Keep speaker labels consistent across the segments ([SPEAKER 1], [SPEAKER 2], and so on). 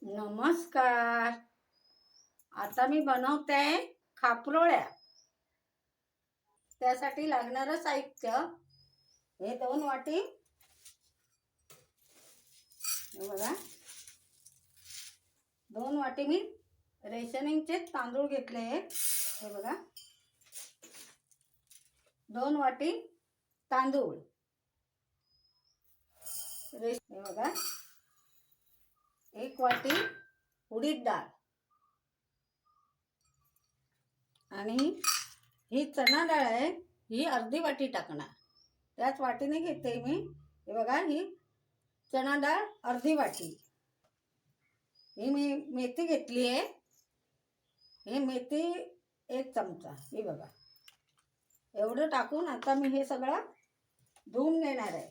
[SPEAKER 1] नमस्कार. आता मी बनवते खापरोळ्या. त्यासाठी लागणारं साहित्य हे 2 वाटी, हे बघा 2 वाटी मी रेशनिंगचे तांदूळ घेतले. हे बघा 2 वाटी तांदूळ, हे बघा 1 वाटी उडीद डाळ आणि ही चणा डाळ आहे, ही अर्धी वाटी टाकणार. त्याच वाटीने घेते मी. हे बघा ही चणा डाळ अर्धी वाटी. ही मी मेथी घेतली आहे. ही मेथी 1 चमचा. हे बघा एवढं टाकून आता मी हे सगळं धुवून घेणार आहे.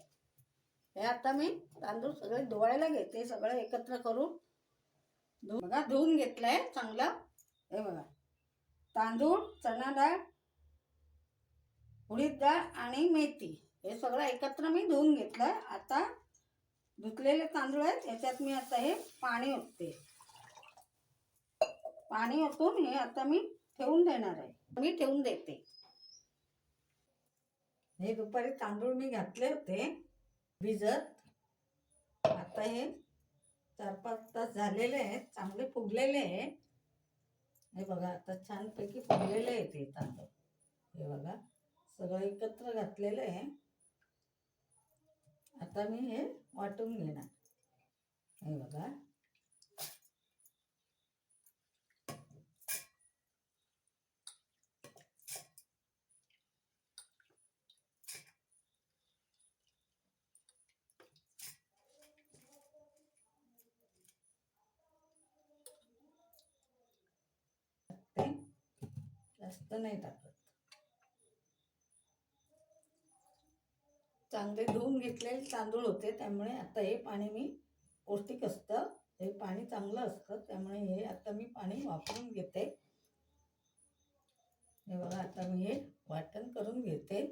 [SPEAKER 1] हे आता मी तांदूळ सगळे धुवायला घेते, सगळं एकत्र करून बघा धुवून घेतलंय चांगलं. हे बघा तांदूळ, चणा डाळ, उडीद डाळ आणि मेथी हे सगळं एकत्र मी धुवून घेतलंय. आता धुतलेले तांदूळ आहेत, याच्यात मी आता हे पाणी ओतते. पाणी ओतून हे आता मी ठेवून देणार आहे. मी ठेवून देते. हे दुपारी तांदूळ मी घातले होते भिजत. आता हे 4-5 तास झालेले आहेत, चांगले फुगलेले आहे. हे बघा आता छानपैकी फुगलेले आहेत हे तांदूळ. हे बघा सगळं एकत्र घातलेलं आहे. आता मी हे वाटून घेणार. हे बघा जास्त नाही टाकत. चांगले धुवून घेतलेले तांदूळ होते, त्यामुळे आता हे पाणी मी पौष्टिक असतं, हे पाणी चांगलं असतं, त्यामुळे हे आता मी पाणी वापरून घेते. हे बघा आता मी हे वाटण करून घेते.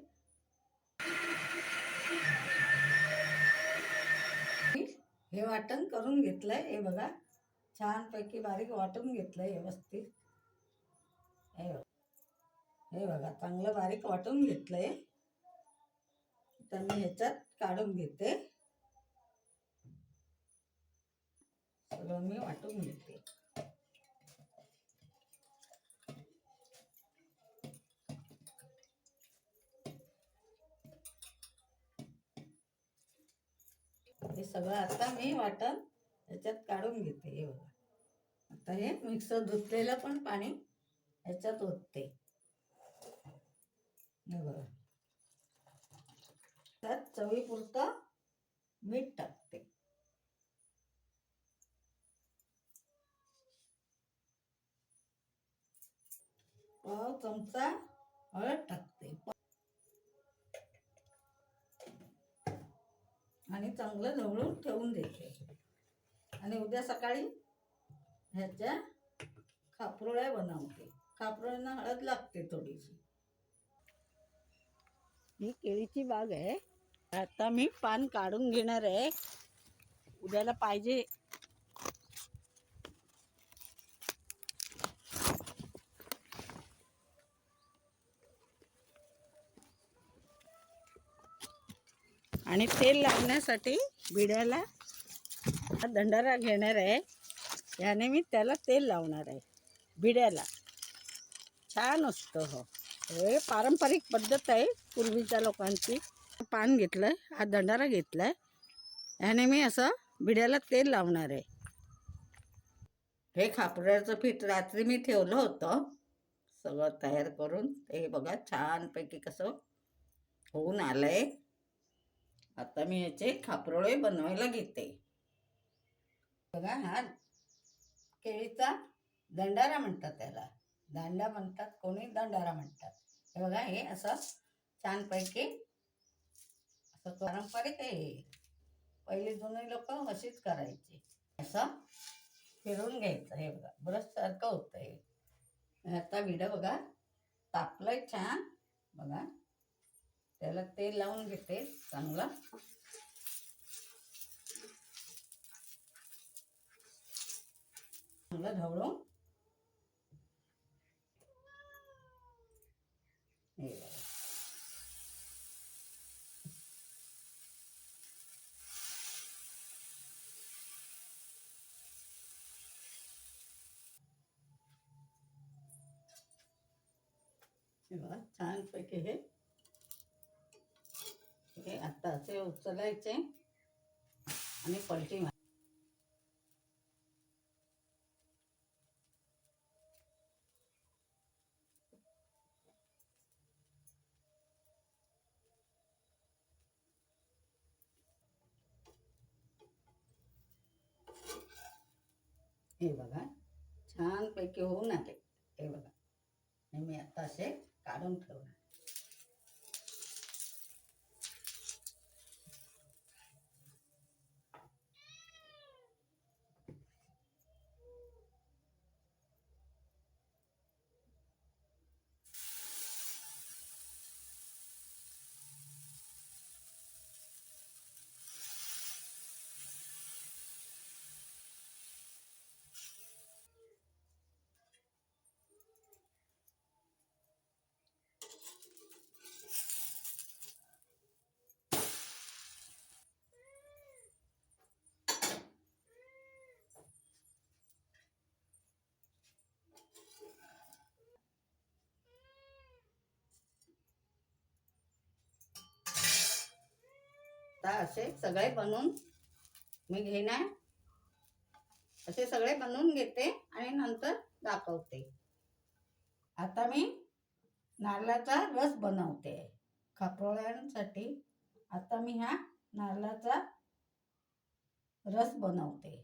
[SPEAKER 1] हे वाटण करून घेतलंय. हे बघा छानपैकी बारीक वाटून घेतलंय व्यवस्थित. हे बघा चांगलं बारीक वाटून घेतलंय. तर मी ह्याच्यात काढून घेते. सगळं मी वाटून घेते. हे सगळं आता मी वाटण ह्याच्यात काढून घेते. हे बघा आता हे मिक्सर धुतलेलं पण पाणी ह्याच्यात ओतते. हे बघा त्यात चवीपुरतं मीठ टाकते. पाव चमचा हळद टाकते आणि चांगलं ढवळून ठेवून देते. आणि उद्या सकाळी ह्याच्या खापरोळ्या बनवते. खापरोळ्यांना हळद लागते थोडीशी. ही केळीची बाग आहे. आता मी पान काढून घेणार आहे, उद्याला पाहिजे. आणि तेल लावण्यासाठी बिड्याला दंडारा घेणार आहे. याने मी त्याला तेल लावणार आहे बिड्याला. छान असतं. हो हे पारंपरिक पद्धत आहे पूर्वीच्या लोकांची. पान घेतलंय, हा दंडारा घेतलाय, याने मी असं बिड्याला तेल लावणार आहे. हे खापऱ्याचं पीठ रात्री मी ठेवलं होतं सगळं तयार करून. ते बघा छानपैकी कसं होऊन आलंय. आता मी याचे खापरोळे बनवायला घेते. बघा हा केळीचा दंडारा म्हणतात, त्याला दांडा म्हणतात, कोणी दंडारा म्हणतात. हे बघा हे असं छानपैकी असं पारंपरिक आहे. पहिले जुने लोक अशीच करायचे. असं फिरून घ्यायचं. हे बघा ब्रश सारखं होतं हे. आता विडं बघा तापलंय छान. बघा त्याला तेल लावून घेते चांगलं. चांगलं ढवळून हे बघा. हे बघा छानपैकी हे आता असे उचलायचे आणि पलटी मार. हे बघा छानपैकी होऊन आले. हे बघा हे मी आता असे काढून ठेवणार. आता असे सगळे बनवून मी घेणार. असे सगळे बनवून घेते आणि नंतर दाखवते. आता मी नारळाचा रस बनवते खापरोळ्यांसाठी. आता मी हा नारळाचा रस बनवते.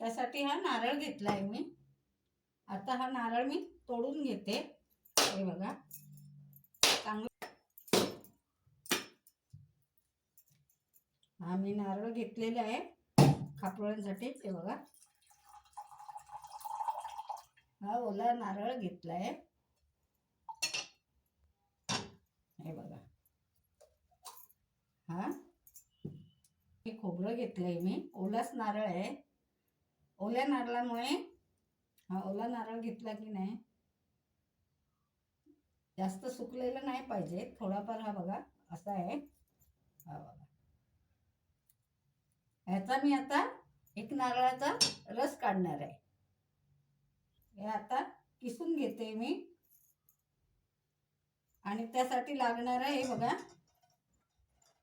[SPEAKER 1] त्यासाठी हा नारळ घेतलाय मी. आता हा नारळ मी तोडून घेते. हे बघा चांगलं हा मी नारळ घेतलेला आहे खापरोळ्यांसाठी. हे बघा हा ओला नारळ घेतलाय. हे बघा हा हे खोबरं घेतलंय मी. ओलाच नारळ आहे. ओल्या नारळामुळे हा ओला नारळ घेतला की नाही जास्त सुकलेला नाही पाहिजे. थोडाफार हा बघा असा आहे. हा बघा ह्याचा मी आता एक नारळाचा रस काढणार आहे. हे आता किसून घेते मी. आणि त्यासाठी लागणार आहे हे बघा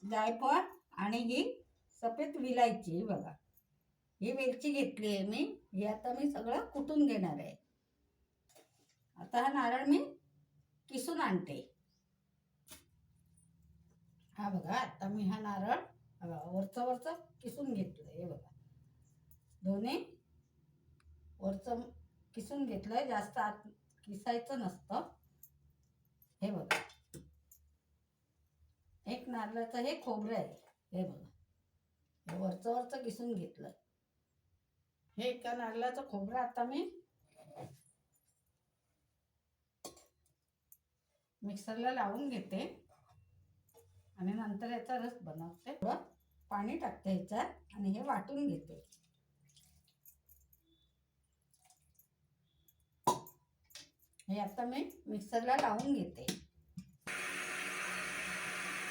[SPEAKER 1] जायफळ आणि ही सफेद विलायची. बघा ही वेलची घेतली आहे मी. हे आता मी सगळं कुटून घेणार आहे. आता हा नारळ मी किसून आणते. हा बघा आता मी हा नारळ वरचं किसून घेतलंय. हे बघा दोन्ही वरचं किसून घेतलंय. जास्त आत किसायचं नसतं. हे बघा एक नारळाचं हे खोबरं आहे. हे बघा हे वरचं किसून घेतलं. हे एका नारळाचं खोबरं आता मी मिक्सरला लावून घेते आणि नंतर याचा रस बनवते. थोडं पाणी टाकते ह्याच्यात आणि हे वाटून घेते. हे आता मी मिक्सरला लावून घेते.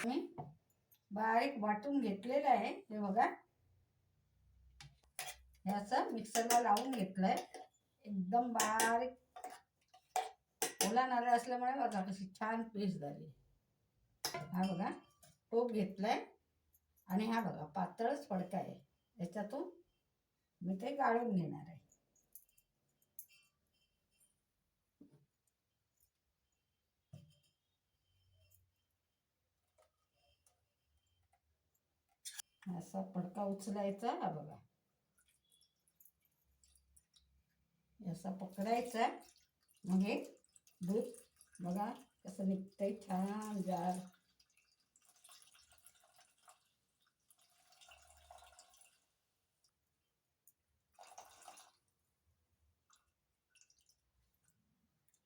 [SPEAKER 1] मी बारीक वाटून घेतलेलं आहे. हे बघा हे असं मिक्सरला लावून घेतलंय एकदम बारीक. ओला नारळ असल्यामुळे बघा कशी छान पेस्ट झाली. हा बघा टोप घेतलाय आणि हा बघा पातळच फडका आहे. याच्यातून मी ते गाळून घेणार आहे. असा फडका उचलायचा. हा बघा असा पकडायचा. मग हे दूध बघा कसं निघतंय छान जाड.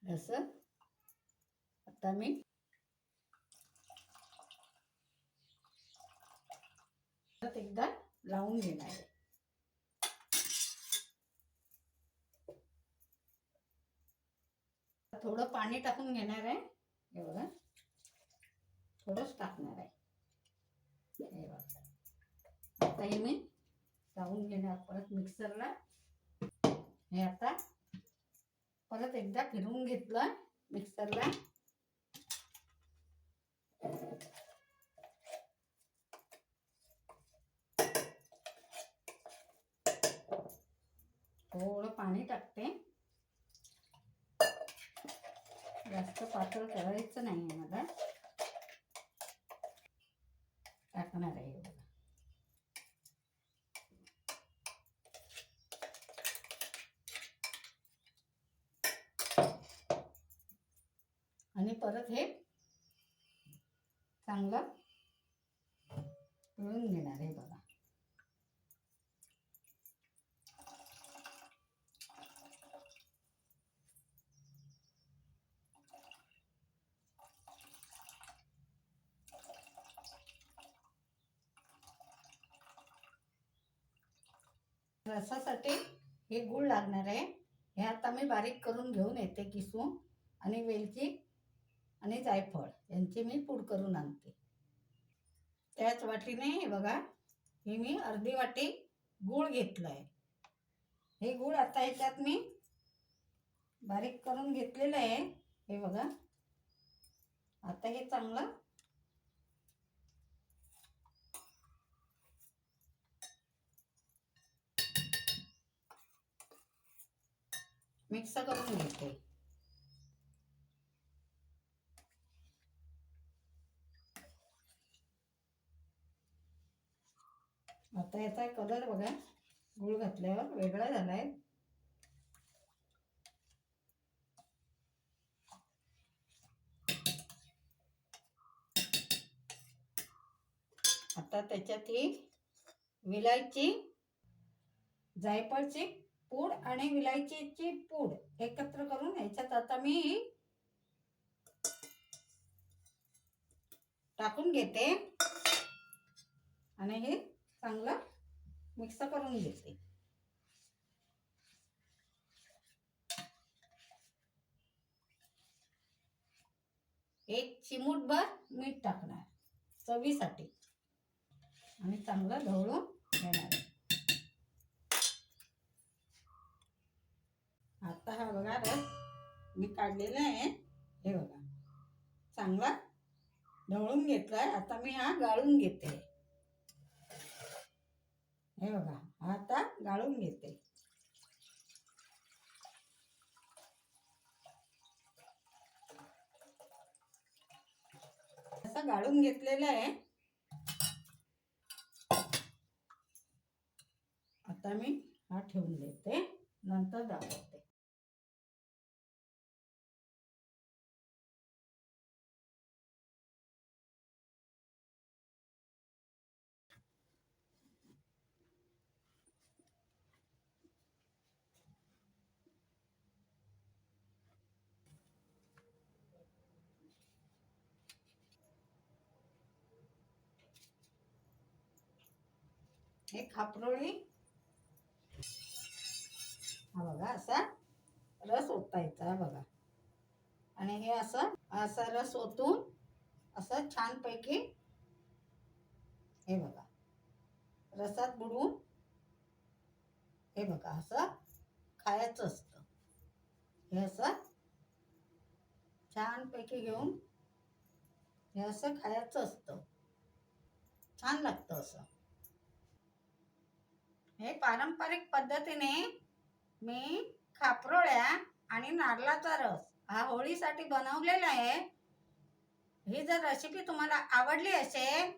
[SPEAKER 1] असं आता मी एकदा लावून घेणार आहे. थोडं पाणी टाकून घेणार आहे. हे बघा, थोडंच टाकणार आहे. हे बघा, आता हे मी लावून घेणार परत मिक्सरला. हे आता परत एकदा फिरवून घेतलं मिक्सरला. थोडं पाणी टाकते, जास्त पातळ करायचं नाही आहे मला. टाकणार आहे बघा. आणि परत हे चांगलं पिळून घेणार आहे बघा. रसासाठी हे गूळ लागणार आहे. हे आता मी बारीक करून घेऊन येते किसून. आणि वेलची आणि जायफळ यांची मी पूड करून आणते. त्याच वाटीने हे बघा, हे मी अर्धी वाटी गूळ घेतलं आहे. हे गूळ आता ह्याच्यात मी बारीक करून घेतलेलं आहे. हे बघा, आता हे चांगलं मिक्स करून घेते. आता याचा कलर बघा, गूळ घातल्यावर वेगळा झालाय. आता त्याच्यात ही विलायची, जायफळची पूड आणि विलायचीची पूड एकत्र करून ह्याच्यात आता मी टाकून घेते आणि हे चांगलं मिक्स करून घेते. एक चिमूटभर मीठ टाकणार चवीसाठी आणि चांगलं ढवळून घेणार. आता हा बघा रस मी काढलेला आहे. हे बघा, चांगला ढवळून घेतलाय. आता मी हा गाळून घेते. हे बघा, हा आता गाळून घेते. असं गाळून घेतलेलं आहे. आता मी हा ठेवून देते, नंतर दाखवते. हे खापरोळी, हा बघा असा रस ओतायचा बघा. आणि हे असं असा रस ओतून असं छानपैकी हे बघा रसात बुडवून हे बघा असं खायचं असतं. हे असं छानपैकी घेऊन हे असं खायचं असतं. छान लागतं असं. हे पारंपरिक पद्धतीने मी खापरोळ्या आणि नारळाचा रस हा होळीसाठी बनवलेला आहे. ही जर रेसिपी तुम्हाला आवडली असेल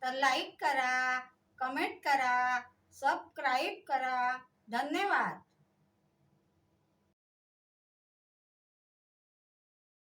[SPEAKER 1] तर लाईक करा, कमेंट करा, सबस्क्राईब करा. धन्यवाद.